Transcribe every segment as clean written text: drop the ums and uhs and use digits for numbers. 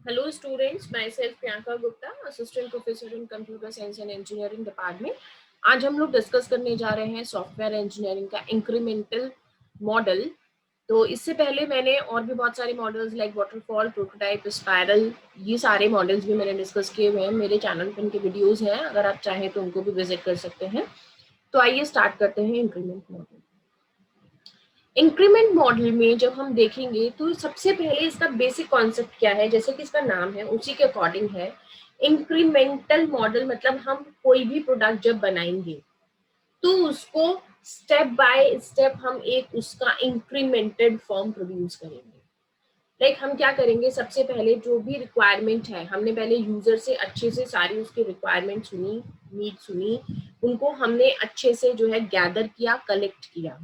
Hello students, myself Priyanka Gupta, assistant professor in computer science and engineering department. आज हम लोग discuss करने जा रहे हैं सॉफ्टवेयर इंजीनियरिंग का इंक्रीमेंटल मॉडल। तो इससे पहले मैंने और भी बहुत सारे models like waterfall, prototype, spiral, ये सारे मॉडल्स भी मैंने डिस्कस किए हुए हैं। मेरे चैनल पर इनके वीडियोज हैं, अगर आप चाहें तो उनको भी विजिट कर सकते हैं। तो आइए स्टार्ट करते हैं इंक्रीमेंट मॉडल। इंक्रीमेंट मॉडल में जब हम देखेंगे तो सबसे पहले इसका बेसिक कॉन्सेप्ट क्या है, जैसे कि इसका नाम है उसी के अकॉर्डिंग है। इंक्रीमेंटल मॉडल मतलब हम कोई भी प्रोडक्ट जब बनाएंगे तो उसको स्टेप बाय स्टेप हम एक उसका इंक्रीमेंटेड फॉर्म प्रोड्यूस करेंगे। लाइक हम क्या करेंगे, सबसे पहले जो भी रिक्वायरमेंट है हमने पहले यूजर से अच्छे से सारी उसकी रिक्वायरमेंट सुनी, नीड सुनी, उनको हमने अच्छे से जो है गैदर किया, कलेक्ट किया,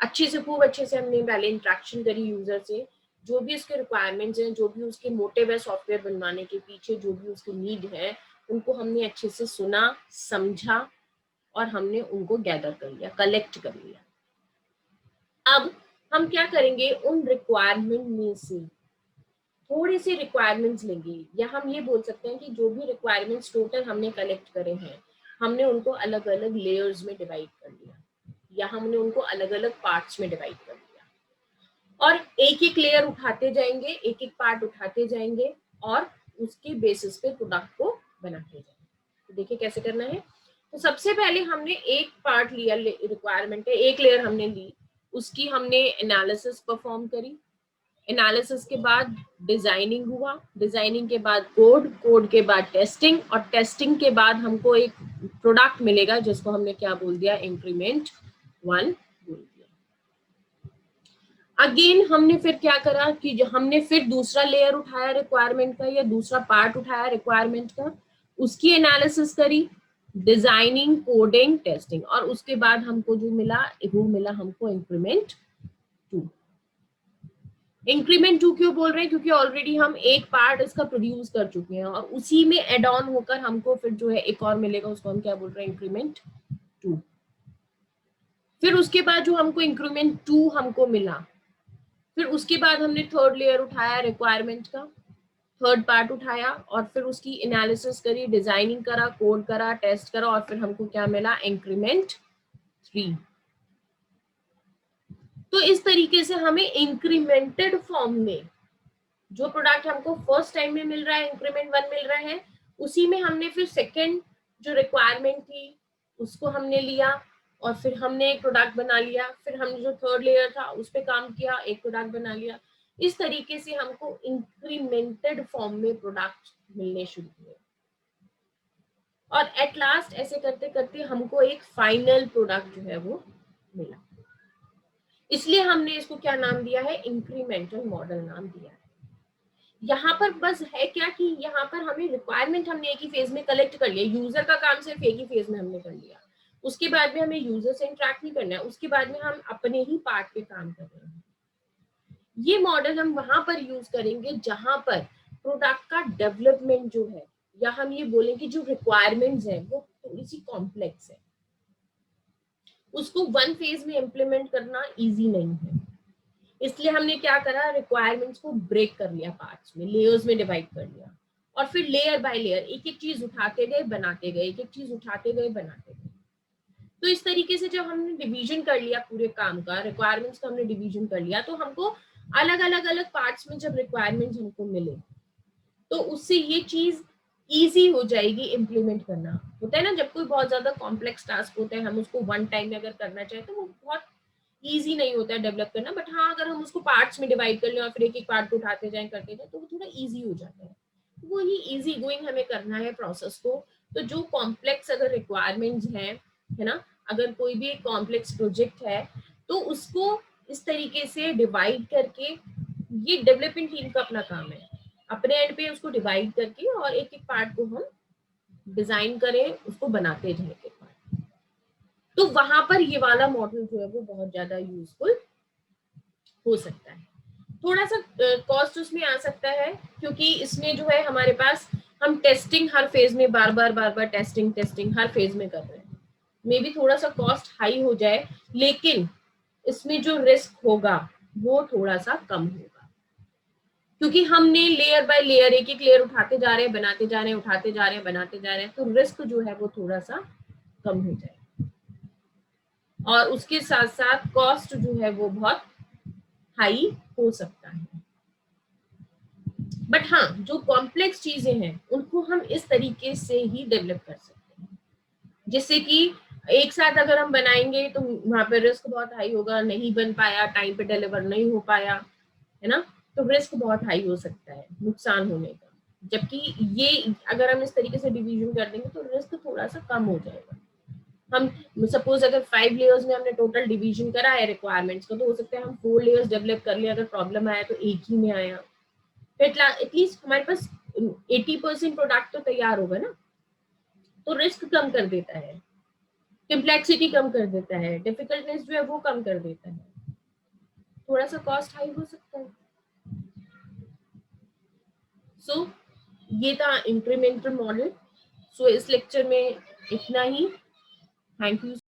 अच्छे से खूब अच्छे से हमने पहले इंटरेक्शन करी यूजर से। जो भी उसके रिक्वायरमेंट्स हैं, जो भी उसके मोटिव है सॉफ्टवेयर बनवाने के पीछे, जो भी उसकी नीड है, उनको हमने अच्छे से सुना, समझा और हमने उनको गैदर कर लिया, कलेक्ट कर लिया। अब हम क्या करेंगे, उन रिक्वायरमेंट में से थोड़ी सी रिक्वायरमेंट्स लेंगे, या हम ये बोल सकते हैं कि जो भी रिक्वायरमेंट्स टोटल हमने कलेक्ट करे हैं, हमने उनको अलग अलग लेयर्स में डिवाइड कर लिया, या हमने उनको अलग अलग पार्ट्स में डिवाइड कर लिया, और एक एक लेयर उठाते जाएंगे, एक एक पार्ट उठाते जाएंगे और उसके बेसिस पे प्रोडक्ट को बनाते जाएंगे। तो देखिए कैसे करना है। तो सबसे पहले हमने एक पार्ट लिया, रिक्वायरमेंट है, एक लेयर हमने ली, उसकी हमने एनालिसिस परफॉर्म करी। एनालिसिस के बाद डिजाइनिंग हुआ, डिजाइनिंग के बाद कोड, कोड के बाद टेस्टिंग, और टेस्टिंग के बाद हमको एक प्रोडक्ट मिलेगा जिसको हमने क्या बोल दिया, इंक्रीमेंट 1 बोल दिया। अगेन हमने फिर क्या करा कि जो हमने फिर दूसरा लेयर उठाया रिक्वायरमेंट का, या दूसरा पार्ट उठाया रिक्वायरमेंट का, उसकी एनालिसिस करी, डिजाइनिंग, कोडिंग, टेस्टिंग, और उसके बाद हमको जो मिला वो मिला हमको इंक्रीमेंट 2। इंक्रीमेंट 2 क्यों बोल रहे हैं, क्योंकि ऑलरेडी हम एक पार्ट इसका प्रोड्यूस कर चुके हैं और उसी में एड ऑन होकर हमको फिर जो है एक और मिलेगा, उसको हम क्या बोल रहे हैं, इंक्रीमेंट 2। फिर उसके बाद जो हमको इंक्रीमेंट 2 हमको मिला, फिर उसके बाद हमने थर्ड लेयर उठाया रिक्वायरमेंट का, थर्ड पार्ट उठाया और फिर उसकी एनालिसिस करी, डिजाइनिंग करा, कोड करा, टेस्ट करा, और फिर हमको क्या मिला, इंक्रीमेंट 3। तो इस तरीके से हमें इंक्रीमेंटेड फॉर्म में जो प्रोडक्ट हमको फर्स्ट टाइम में मिल रहा है, इंक्रीमेंट 1 मिल रहा है, उसी में हमने फिर सेकेंड जो रिक्वायरमेंट थी उसको हमने लिया और फिर हमने एक प्रोडक्ट बना लिया, फिर हमने जो थर्ड लेयर था उस पर काम किया, एक प्रोडक्ट बना लिया। इस तरीके से हमको इंक्रीमेंटेड फॉर्म में प्रोडक्ट मिलने शुरू हुए, और एट लास्ट ऐसे करते करते हमको एक फाइनल प्रोडक्ट जो है वो मिला। इसलिए हमने इसको क्या नाम दिया है, इंक्रीमेंटल मॉडल नाम दिया है। यहाँ पर बस है क्या कि यहाँ पर हमें रिक्वायरमेंट हमने एक ही फेज में कलेक्ट कर लिया, यूजर का काम सिर्फ एक ही फेज में हमने कर लिया, उसके बाद में हमें यूजर से इंटरेक्ट नहीं करना है, उसके बाद में हम अपने ही पार्ट पे काम कर रहे हैं। ये मॉडल हम वहां पर यूज करेंगे जहां पर प्रोडक्ट का डेवलपमेंट जो है, या हम ये बोलें कि जो रिक्वायरमेंट्स है वो थोड़ी सी कॉम्प्लेक्स है, उसको वन फेज में इम्प्लीमेंट करना इजी नहीं है। इसलिए हमने क्या करा, रिक्वायरमेंट्स को ब्रेक कर लिया, पार्ट्स में, लेयर्स में डिवाइड कर लिया, और फिर लेयर बाय लेयर एक एक चीज उठाते गए, बनाते गए, एक एक चीज उठाते गए, बनाते गए। तो इस तरीके से जब हमने डिवीजन कर लिया पूरे काम का, रिक्वायरमेंट्स का हमने डिवीजन कर लिया, तो हमको अलग अलग अलग पार्ट्स में जब रिक्वायरमेंट्स हमको मिले तो उससे ये चीज इजी हो जाएगी इम्प्लीमेंट करना। होता है ना, जब कोई बहुत ज्यादा कॉम्प्लेक्स टास्क होता है, हम उसको वन टाइम में अगर करना चाहे तो वो बहुत इजी नहीं होता है डेवलप करना, बट हाँ अगर हम उसको पार्ट्स में डिवाइड कर लें और फिर एक एक पार्ट को उठाते जाएं, करते जाएं, तो वो थोड़ा इजी हो जाता है। वो ही इजी गोइंग हमें करना है प्रोसेस को। तो जो कॉम्प्लेक्स अगर रिक्वायरमेंट्स हैं, है ना, अगर कोई भी एक कॉम्प्लेक्स प्रोजेक्ट है तो उसको इस तरीके से डिवाइड करके, ये डेवलपमेंट टीम का अपना काम है, अपने एंड पे उसको डिवाइड करके और एक एक पार्ट को हम डिजाइन करें, उसको बनाते जाए एक एक पार्ट। तो वहां पर ये वाला मॉडल जो है वो बहुत ज्यादा यूजफुल हो सकता है। थोड़ा सा कॉस्ट उसमें आ सकता है, क्योंकि इसमें जो है हमारे पास हम टेस्टिंग हर फेज में बार बार टेस्टिंग टेस्टिंग हर फेज में कर रहे हैं, मे बी थोड़ा सा कॉस्ट हाई हो जाए, लेकिन इसमें जो रिस्क होगा वो थोड़ा सा कम होगा, क्योंकि हमने लेयर बाय लेयर एक एक लेयर उठाते जा रहे हैं, बनाते जा रहे हैं, उठाते जा रहे हैं, बनाते जा रहे हैं, तो रिस्क जो है वो थोड़ा सा कम हो जाएगा और उसके साथ साथ कॉस्ट जो है वो बहुत हाई हो सकता है। बट हाँ, जो कॉम्प्लेक्स चीजें हैं उनको हम इस तरीके से ही डेवलप कर सकते हैं, जिससे कि एक साथ अगर हम बनाएंगे तो वहां पे रिस्क बहुत हाई होगा, नहीं बन पाया, टाइम पे डिलीवर नहीं हो पाया, है ना, तो रिस्क बहुत हाई हो सकता है नुकसान होने का। जबकि ये अगर हम इस तरीके से डिवीजन कर देंगे तो रिस्क थोड़ा सा कम हो जाएगा। हम सपोज अगर 5 लेयर्स में हमने टोटल डिवीजन करा है रिक्वायरमेंट्स को, तो हो सकता है हम 4 लेयर्स डेवलप कर ले, अगर प्रॉब्लम आया तो एक ही में आया, एटलीस्ट हमारे पास 80% प्रोडक्ट तो तैयार होगा ना, तो रिस्क कम कर देता है, कम्प्लेक्सिटी कम कर देता है, डिफिकल्टनेस जो है वो कम कर देता है, थोड़ा सा कॉस्ट हाई हो सकता है। सो ये था इंक्रीमेंटल मॉडल। सो इस लेक्चर में इतना ही। Thank you.